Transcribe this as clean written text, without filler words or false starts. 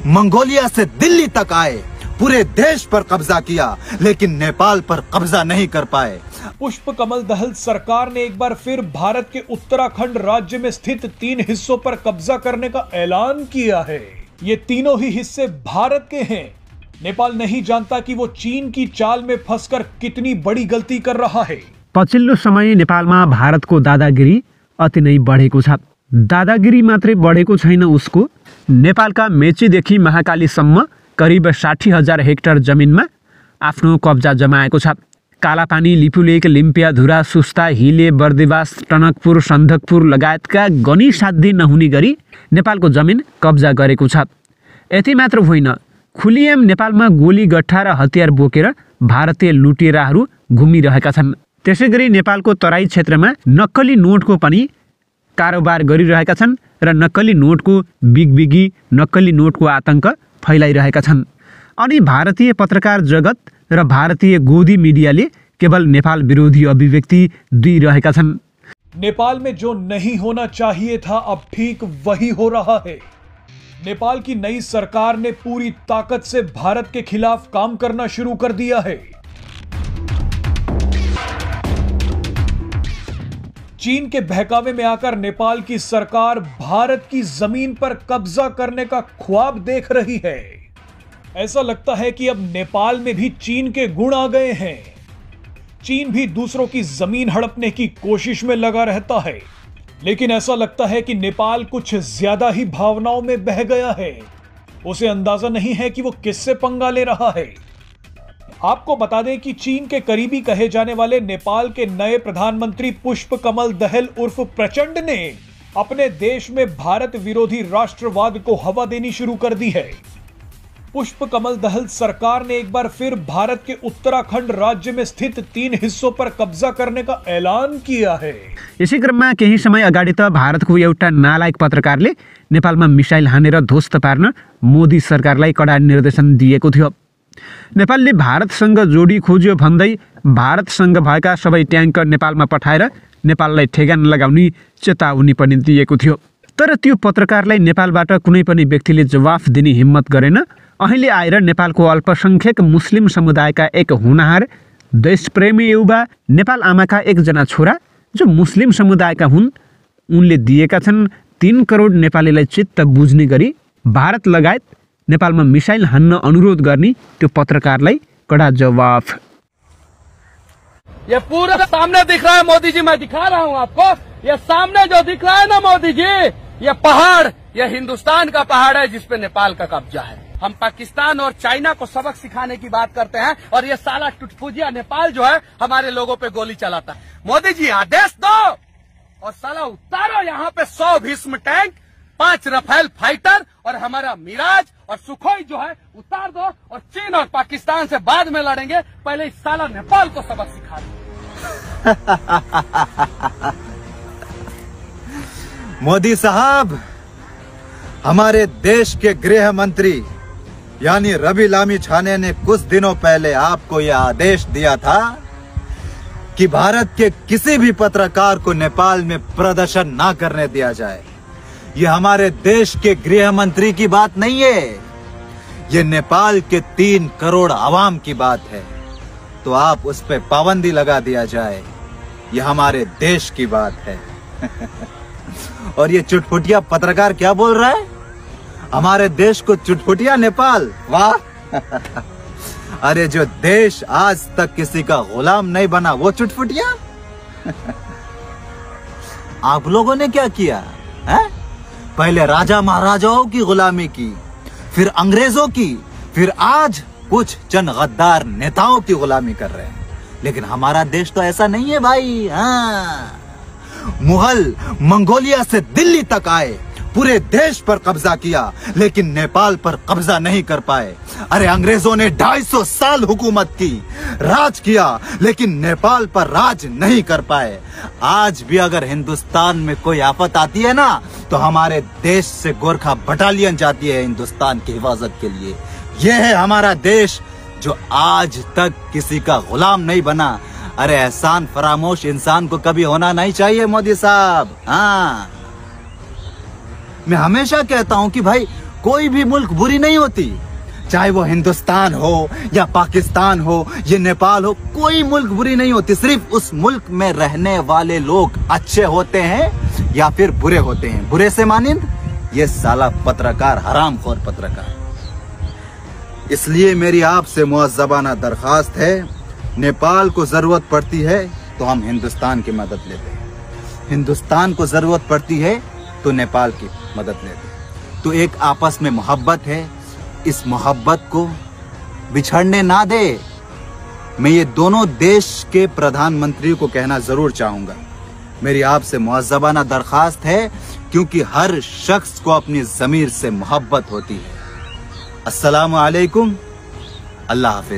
Mongolia से दिल्ली तक आए, पूरे देश पर कब्जा किया, लेकिन नेपाल पर कब्जा नहीं कर पाए। पुष्प कमल दहल सरकार ने एक बार फिर भारत के उत्तराखंड राज्य में स्थित 3 हिस्सों पर कब्जा करने का ऐलान किया है। ये तीनों ही हिस्से भारत के हैं। नेपाल नहीं जानता कि वो चीन की चाल में फंसकर कितनी बड़ी गलती कर रहा है। पछिल्लो समय नेपालमा भारतको दादागिरी अति नै बढेको छ। दादागिरी मात्रै बढेको छैन, उसको नेपालका मेचीदेखि महाकालीसम्म करिब 60,000 हेक्टर जमिनमा आफ्नो कब्जा जमाएको छ। कालापानी, लिपुलेक, लिम्पियाधुरा, सुस्ता, हिले, बर्दिवास, टनकपुर, सन्दकपुर लगायतका गनी साध्य नहुने गरी नेपालको जमिन कब्जा गरेको छ। यति मात्र होइन, खुलिएम नेपालमा गोली गट्ठा र हतियार बोकेर भारतीय लुटेराहरू घुमिरहेका छन्। त्यसैगरी नेपालको तराई क्षेत्रमा नक्कली नोटको पनि कारोबार गरिरहेका छन् र नक्कली नोटको बिगबिगी, नक्कली नोटको आतंक फैलाइरहेका छन्। अनि भारतीय पत्रकार जगत र भारतीय गोदी मिडियाले केवल नेपाल विरोधी अभिव्यक्ति दिइरहेका छन्। नेपाल में जो नहीं होना चाहिए था अब ठीक वही हो रहा है। नेपाल की नई सरकार ने पूरी ताकत से भारत के खिलाफ काम करना शुरू कर दिया है। चीन के बहकावे में आकर नेपाल की सरकार भारत की जमीन पर कब्जा करने का ख्वाब देख रही है। ऐसा लगता है कि अब नेपाल में भी चीन के गुण आ गए हैं। चीन भी दूसरों की जमीन हड़पने की कोशिश में लगा रहता है, लेकिन ऐसा लगता है कि नेपाल कुछ ज्यादा ही भावनाओं में बह गया है। उसे अंदाजा नहीं है कि वो किससे पंगा ले रहा है। आपको बता दें कि चीन के करीबी कहे जाने वाले नेपाल के नए प्रधानमंत्री पुष्प कमल दहल उर्फ प्रचंड ने अपने देश में भारत विरोधी राष्ट्रवाद को हवा देनी शुरू कर दी है। पुष्प कमल दहल सरकार ने एक बार फिर भारत के उत्तराखंड राज्य में स्थित 3 हिस्सों पर कब्जा करने का ऐलान किया है। यसै क्रममा केही समय अगाडि त भारतको एउटा नालायक पत्रकारले नेपालमा मिसाइल हानेर ध्वस्त पार्न मोदी सरकारलाई कडा निर्देशन दिएको थियो। नेपालले भारतसँग जोडी खोज्यो भन्दै भारतसँग भएका सबै ट्याङ्कर नेपालमा पठाएर नेपाललाई ठेगान लगाउने चेतावनी पनि दिएको थियो। तर त्यो पत्रकारलाई नेपालबाट कुनै पनि व्यक्तिले जवाफ दिने हिम्मत गरेन। अहिले आएर नेपालको अल्पसंख्यक मुस्लिम समुदायका एक हुनहार देशप्रेमी युवा नेपाल आमाका एकजना छोरा जो मुस्लिम समुदायका हुन्, उनले दिएका छन् 3 करोड नेपालीलाई चित्त बुझ्ने गरी भारत लगायत नेपालमा मिसाइल हान्न अनुरोध गर्ने त्यो पत्रकारलाई कडा जवाफ। ये पूरा सामने दिख रहा है मोदी जी, मैं दिखा रहा हूँ आपको। ये सामने जो दिख रहा है ना मोदी जी, ये पहाड़, ये हिंदुस्तान का पहाड़ है जिसपे नेपाल का कब्जा है। हम पाकिस्तान और चाइना को सबक सिखाने की बात करते हैं और ये साला टुटफुजिया नेपाल जो है हमारे लोगों पे गोली चलाता है। मोदी जी आदेश दो और साला उतारो यहाँ पे 100 भीष्म टैंक, 5 रफेल फाइटर और हमारा मिराज और सुखोई जो है उतार दो और चीन और पाकिस्तान से बाद में लड़ेंगे। पहले इस साला नेपाल को सबक सिखा दो। मोदी साहब, हमारे देश के गृह मंत्री यानी रवि लामी छाने ने कुछ दिनों पहले आपको यह आदेश दिया था कि भारत के किसी भी पत्रकार को नेपाल में प्रदर्शन ना करने दिया जाए। यह हमारे देश के गृह मंत्री की बात नहीं है, ये नेपाल के 3 करोड़ आवाम की बात है। तो आप उस पर पाबंदी लगा दिया जाए, यह हमारे देश की बात है। और ये चुटपुटिया पत्रकार क्या बोल रहा है? हमारे देश को चुटपुटिया नेपाल, वाह। अरे जो देश आज तक किसी का गुलाम नहीं बना वो चुटपुटिया। आप लोगों ने क्या किया है? पहले राजा महाराजाओं की गुलामी की, फिर अंग्रेजों की, फिर आज कुछ चंद गद्दार नेताओं की गुलामी कर रहे हैं। लेकिन हमारा देश तो ऐसा नहीं है भाई। हाँ, मुगल मंगोलिया से दिल्ली तक आए, पूरे देश पर कब्जा किया, लेकिन नेपाल पर कब्जा नहीं कर पाए। अरे अंग्रेजों ने 250 साल हुकूमत की, राज किया, लेकिन नेपाल पर राज नहीं कर पाए। आज भी अगर हिंदुस्तान में कोई आफत आती है ना, तो हमारे देश से गोरखा बटालियन जाती है हिंदुस्तान की हिफाजत के लिए। यह है हमारा देश जो आज तक किसी का गुलाम नहीं बना। अरे एहसान फरामोश इंसान को कभी होना नहीं चाहिए मोदी साहब। हाँ, मैं हमेशा कहता हूं कि भाई कोई भी मुल्क बुरी नहीं होती, चाहे वो हिंदुस्तान हो या पाकिस्तान हो, ये नेपाल हो, कोई मुल्क बुरी नहीं होती। सिर्फ उस मुल्क में रहने वाले लोग अच्छे होते हैं या फिर बुरे होते हैं। बुरे से मानिंद ये साला पत्रकार, हरामखोर पत्रकार। इसलिए मेरी आपसे मुअज़्ज़बाना दरखास्त है, नेपाल को जरूरत पड़ती है तो हम हिंदुस्तान की मदद लेते हैं, हिंदुस्तान को जरूरत पड़ती है तो नेपाल की मदद लेते हैं। तो एक आपस में मोहब्बत है, इस मोहब्बत को बिछड़ने ना दे। मैं ये दोनों देश के प्रधानमंत्री को कहना जरूर चाहूंगा, मेरी आपसे मुअज़्ज़बाना दरखास्त है, क्योंकि हर शख्स को अपनी ज़मीर से मोहब्बत होती है। अस्सलामु अलैकुम, अल्लाह हाफ़िज़।